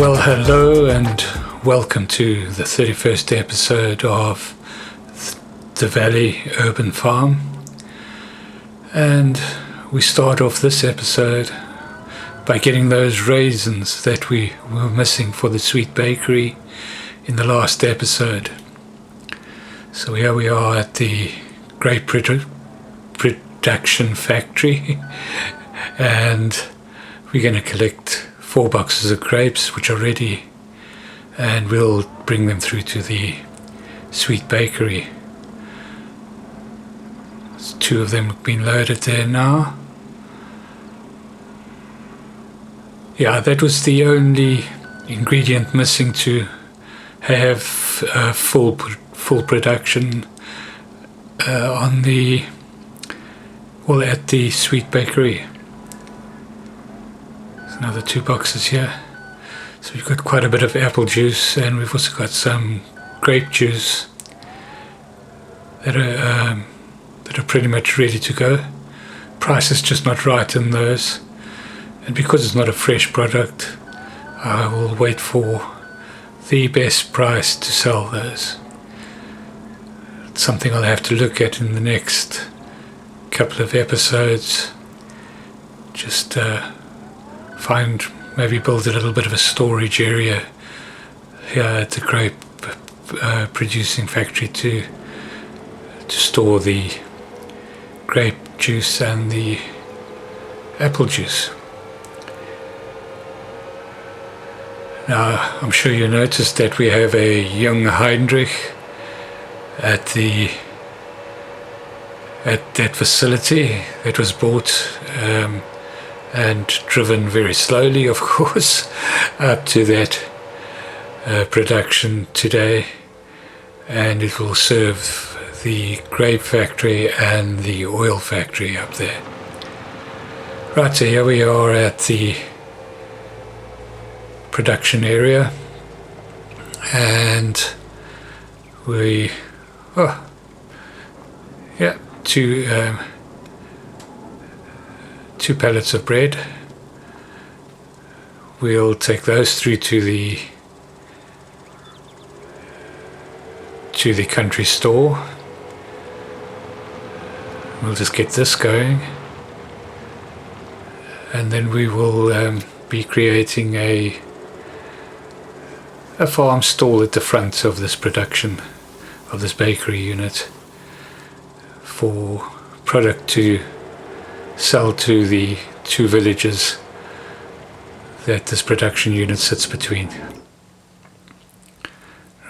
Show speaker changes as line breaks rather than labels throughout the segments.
Well, hello and welcome to the 31st episode of the Valley Urban Farm. And we start off this episode by getting those raisins that we were missing for the sweet bakery in the last episode. So here we are at the grape production factory and we're going to collect 4 boxes of grapes which are ready, and we'll bring them through to the sweet bakery. 2 of them have been loaded there now. Yeah, that was the only ingredient missing to have full production at the sweet bakery. Another 2 boxes here. So we've got quite a bit of apple juice, and we've also got some grape juice that are pretty much ready to go. Price is just not right in those, and because it's not a fresh product, I will wait for the best price to sell those. It's something I'll have to look at in the next couple of episodes. Just maybe build a little bit of a storage area here at the grape producing factory to store the grape juice and the apple juice. Now, I'm sure you noticed that we have a young Heinrich at that facility that was bought and driven very slowly, of course, up to that production today, and it will serve the grape factory and the oil factory up there. Right, so here we are at the production area, and two pallets of bread. We'll take those through to the country store. We'll just get this going, and then we will be creating a farm stall at the front of this production, of this bakery unit, for product to sell to the 2 villages that this production unit sits between.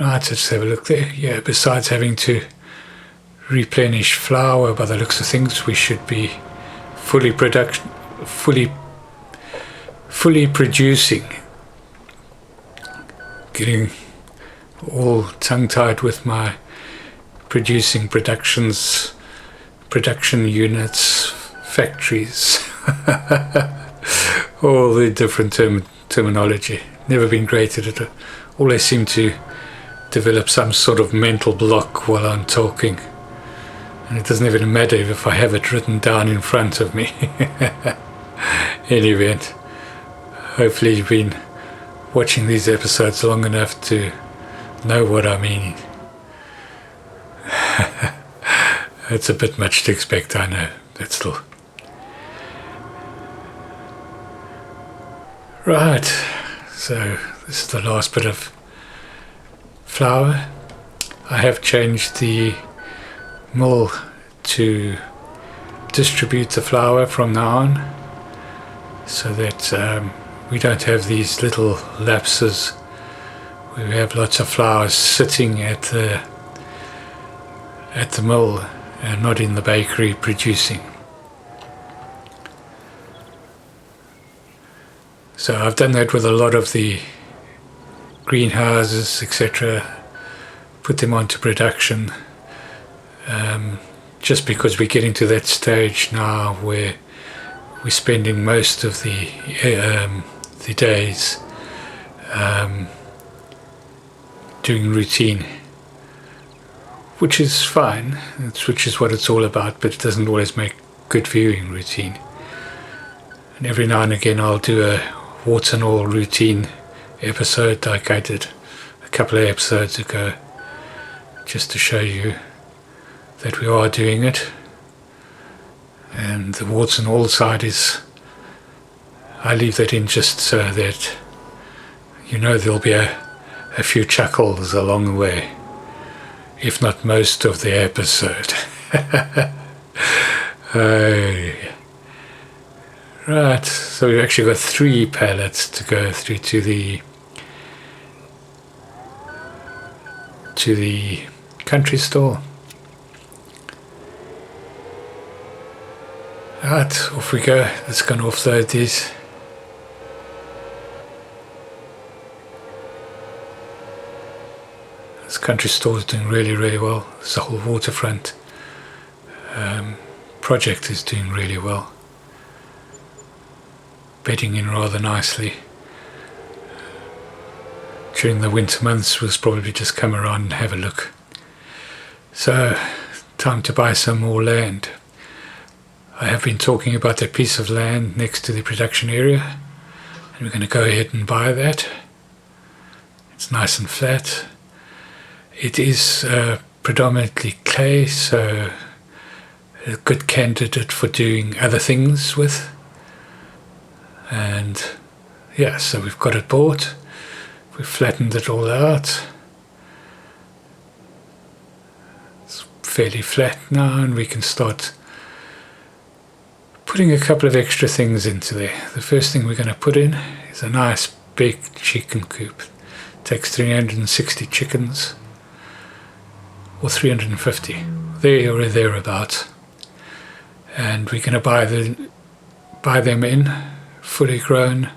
Right, let's have a look there. Yeah, besides having to replenish flour, by the looks of things, we should be fully producing. Getting all tongue-tied with my production units, factories, all the different terminology. Never been great at it. Always seem to develop some sort of mental block while I'm talking, and it doesn't even matter if I have it written down in front of me. In any event, hopefully you've been watching these episodes long enough to know what I mean. It's a bit much to expect, I know, but still. Right, so this is the last bit of flour. I have changed the mill to distribute the flour from now on, so that we don't have these little lapses where we have lots of flour sitting at the mill and not in the bakery producing. So I've done that with a lot of the greenhouses, etc. Put them onto production, just because we're getting to that stage now where we're spending most of the days doing routine, which is fine, which is what it's all about, but it doesn't always make good viewing routine. And every now and again I'll do a warts and all routine episode like I did a couple of episodes ago, just to show you that we are doing it. And the warts and all side I leave that in just so that you know there'll be a few chuckles along the way, if not most of the episode. Right, so we've actually got 3 pallets to go through to the country store. Right, off we go. Let's go and offload these. This country store is doing really, really well. This whole waterfront project is doing really well. Bedding in rather nicely. During the winter months, we'll probably just come around and have a look. So, time to buy some more land. I have been talking about that piece of land next to the production area, and we're going to go ahead and buy that. It's nice and flat. It is predominantly clay, so a good candidate for doing other things with. And yeah, so we've got it bought. We've flattened it all out. It's fairly flat now, and we can start putting a couple of extra things into there. The first thing we're going to put in is a nice big chicken coop. It takes 360 chickens, or 350, there or thereabouts. And we're going to buy them in fully grown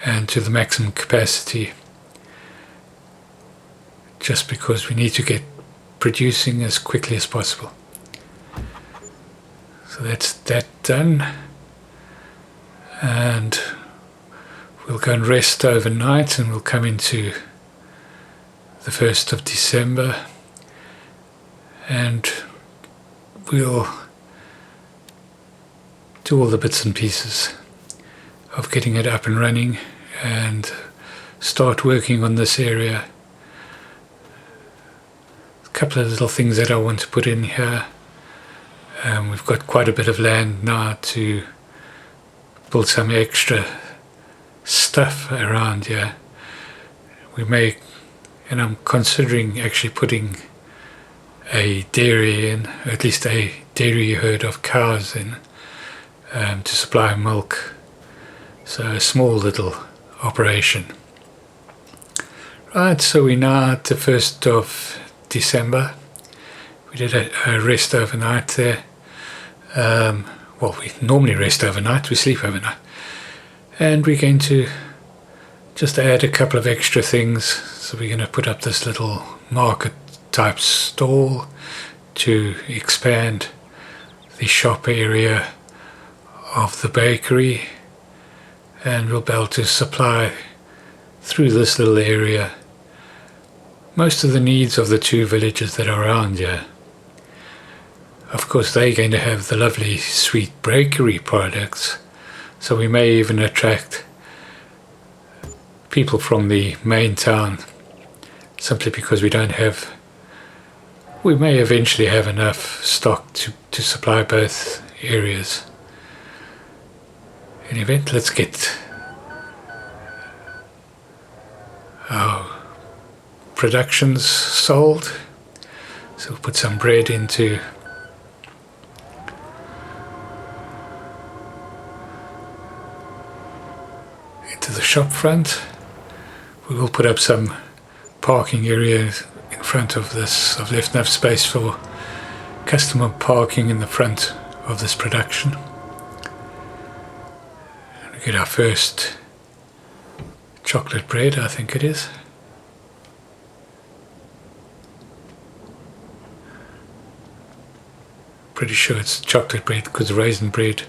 and to the maximum capacity, just because we need to get producing as quickly as possible. So that's that done, and we'll go and rest overnight, and we'll come into the 1st of December, and we'll do all the bits and pieces of getting it up and running and start working on this area. A couple of little things that I want to put in here. We've got quite a bit of land now to build some extra stuff around here. We may, and I'm considering actually putting a dairy in, or at least a dairy herd of cows in, to supply milk. So a small little operation. Right, so we're now at the 1st of December. We did a rest overnight there. Well, we normally rest overnight, we sleep overnight. And we're going to just add a couple of extra things. So we're going to put up this little market type stall to expand the shop area of the bakery, and we'll be able to supply through this little area most of the needs of the 2 villages that are around here. Of course, they're going to have the lovely sweet bakery products, so we may even attract people from the main town, simply because we may eventually have enough stock to supply both areas. In event, let's get our productions sold. So we'll put some bread into the shop front. We will put up some parking areas in front of this. I've left enough space for customer parking in the front of this production. Get our first chocolate bread, I think it is. Pretty sure it's chocolate bread, because raisin bread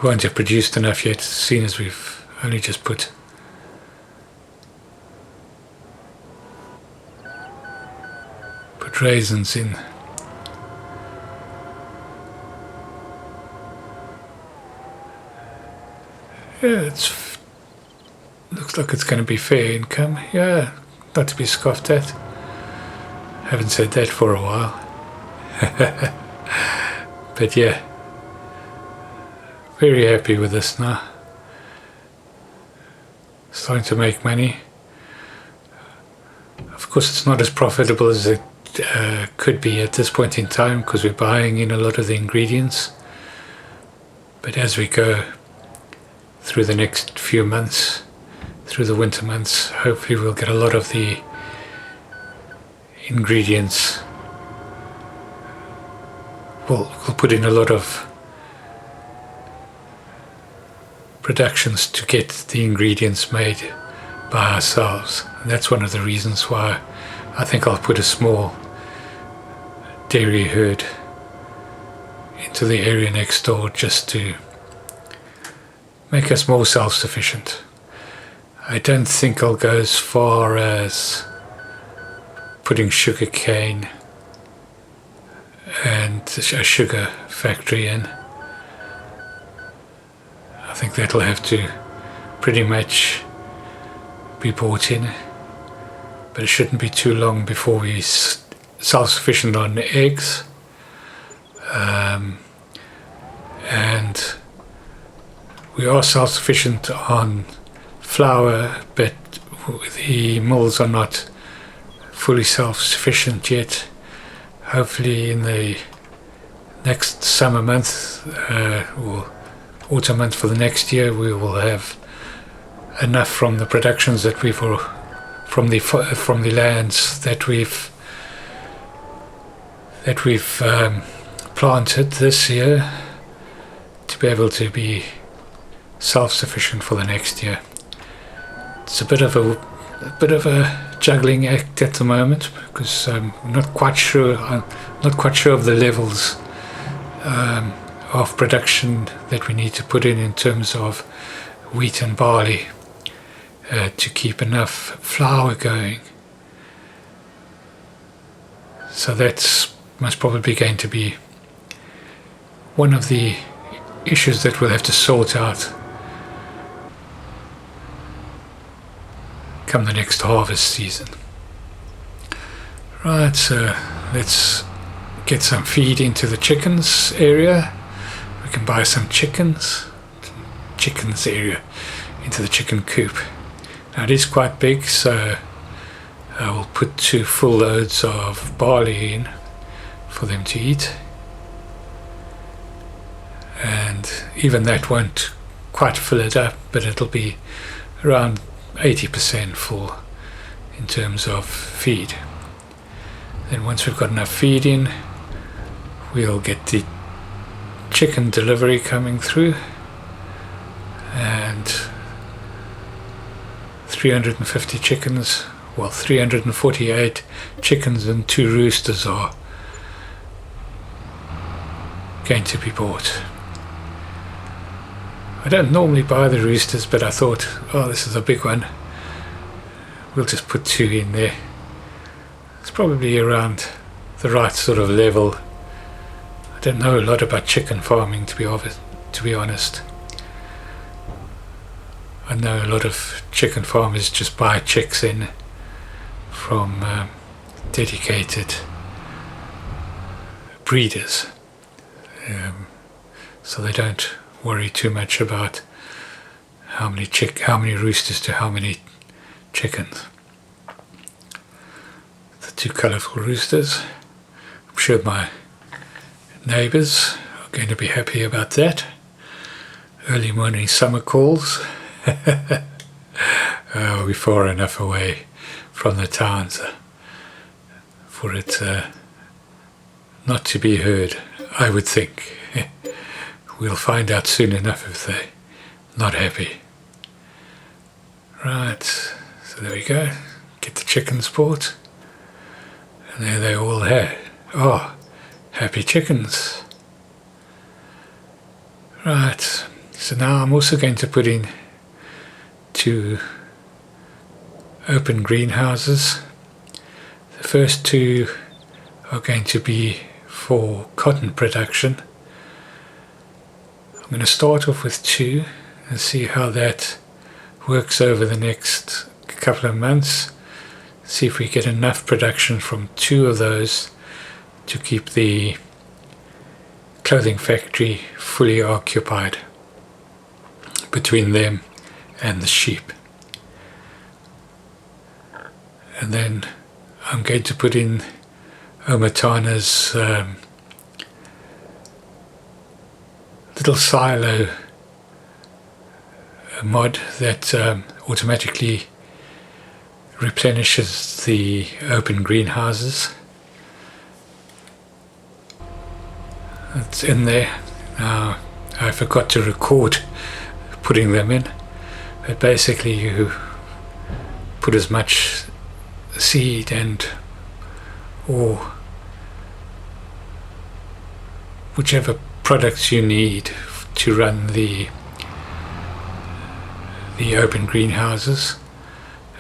won't have produced enough yet, seeing as we've only just put raisins in. Yeah, looks like it's going to be fair income. Yeah, not to be scoffed at. Haven't said that for a while. But yeah, very happy with this now. Starting to make money. Of course, it's not as profitable as it could be at this point in time because we're buying in a lot of the ingredients. But as we go through the next few months, through the winter months, hopefully we'll get a lot of the ingredients. We'll put in a lot of productions to get the ingredients made by ourselves. And that's one of the reasons why I think I'll put a small dairy herd into the area next door just to make us more self-sufficient. I don't think I'll go as far as putting sugar cane and a sugar factory in. I think that'll have to pretty much be bought in, but it shouldn't be too long before we're self-sufficient on eggs, and we are self-sufficient on flour, but the mills are not fully self-sufficient yet. Hopefully in the next summer month or autumn month for the next year, we will have enough from the productions that we've from the lands that we've planted this year to be able to be self-sufficient for the next year. It's a bit of a juggling act at the moment because I'm not quite sure of the levels of production that we need to put in terms of wheat and barley to keep enough flour going. So that's most probably going to be one of the issues that we'll have to sort out come the next harvest season. Right, so let's get some feed into the chickens area. We can buy some chickens area into the chicken coop. Now it is quite big, so I will put 2 full loads of barley in for them to eat, and even that won't quite fill it up, but it'll be around 80% full in terms of feed. Then once we've got enough feed in, we'll get the chicken delivery coming through, and 350 chickens, well 348 chickens and 2 roosters are going to be bought. I don't normally buy the roosters, but I thought, oh, this is a big one, we'll just put 2 in there. It's probably around the right sort of level. I don't know a lot about chicken farming, to be honest. I know a lot of chicken farmers just buy chicks in from dedicated breeders, so they don't worry too much about how many roosters to how many chickens. The 2 colourful roosters. I'm sure my neighbours are going to be happy about that. Early morning summer calls. We're far enough away from the towns for it not to be heard, I would think. We'll find out soon enough if they're not happy. Right, so there we go. Get the chickens bought. And there they all are. Oh, happy chickens. Right, so now I'm also going to put in 2 open greenhouses. The first 2 are going to be for cotton production. I'm going to start off with 2 and see how that works over the next couple of months. See if we get enough production from 2 of those to keep the clothing factory fully occupied between them and the sheep. And then I'm going to put in Omatana's little silo mod that automatically replenishes the open greenhouses. It's in there. Now, I forgot to record putting them in, but basically you put as much seed and or whichever products you need to run the open greenhouses,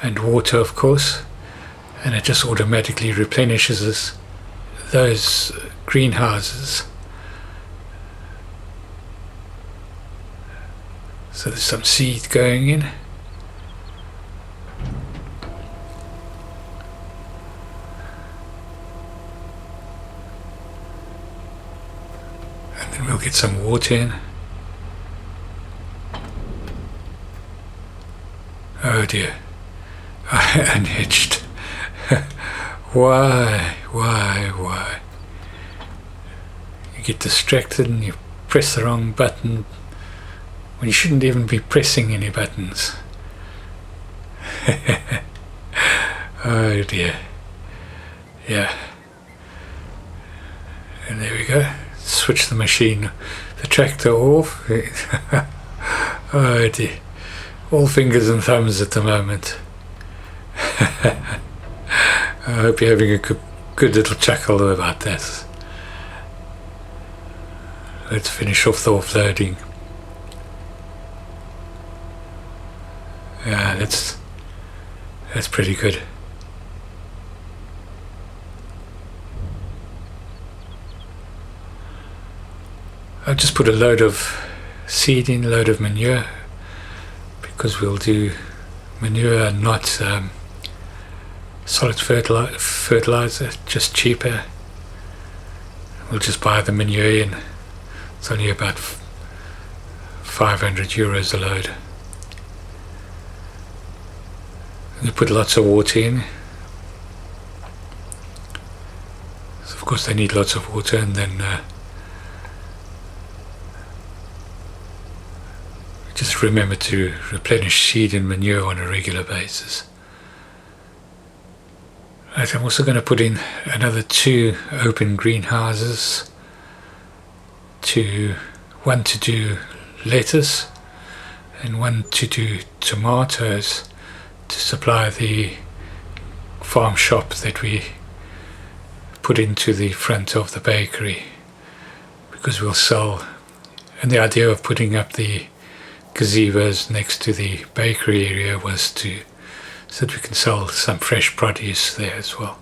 and water of course, and it just automatically replenishes those greenhouses. So there's some seed going in. And then we'll get some water in. Oh dear, I unhitched. Why? You get distracted and you press the wrong button when you shouldn't even be pressing any buttons. Oh dear. Yeah. And there we go. Switch the machine, the tractor off. Oh dear. All fingers and thumbs at the moment. I hope you're having a good little chuckle about that. Let's finish off the offloading. Yeah, that's pretty good. I've just put a load of seed in, a load of manure, because we'll do manure, not solid fertilizer, just cheaper. We'll just buy the manure in. It's only about 500 euros a load. You put lots of water in. So of course they need lots of water, and then just remember to replenish seed and manure on a regular basis. Right, I'm also going to put in another 2 open greenhouses, one to do lettuce and one to do tomatoes, to supply the farm shop that we put into the front of the bakery, because we'll sell. And the idea of putting up the gazebos next to the bakery area was so that we can sell some fresh produce there as well.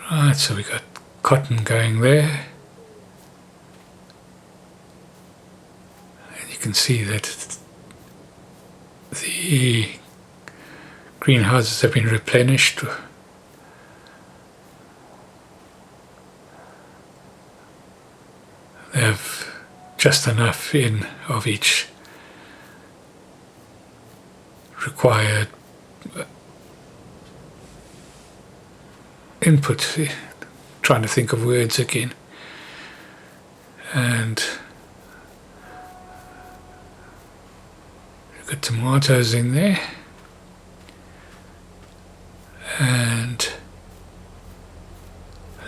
Right, so we got cotton going there, and you can see that the greenhouses have been replenished. They have just enough in of each required input. Trying to think of words again. And we've got tomatoes in there, and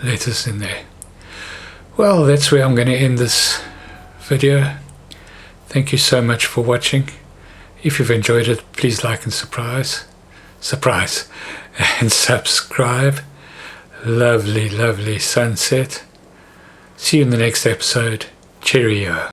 lettuce in there. Well, that's where I'm going to end this video. Thank you so much for watching. If you've enjoyed it, please like and and subscribe. Lovely, lovely sunset. See you in the next episode. Cheerio.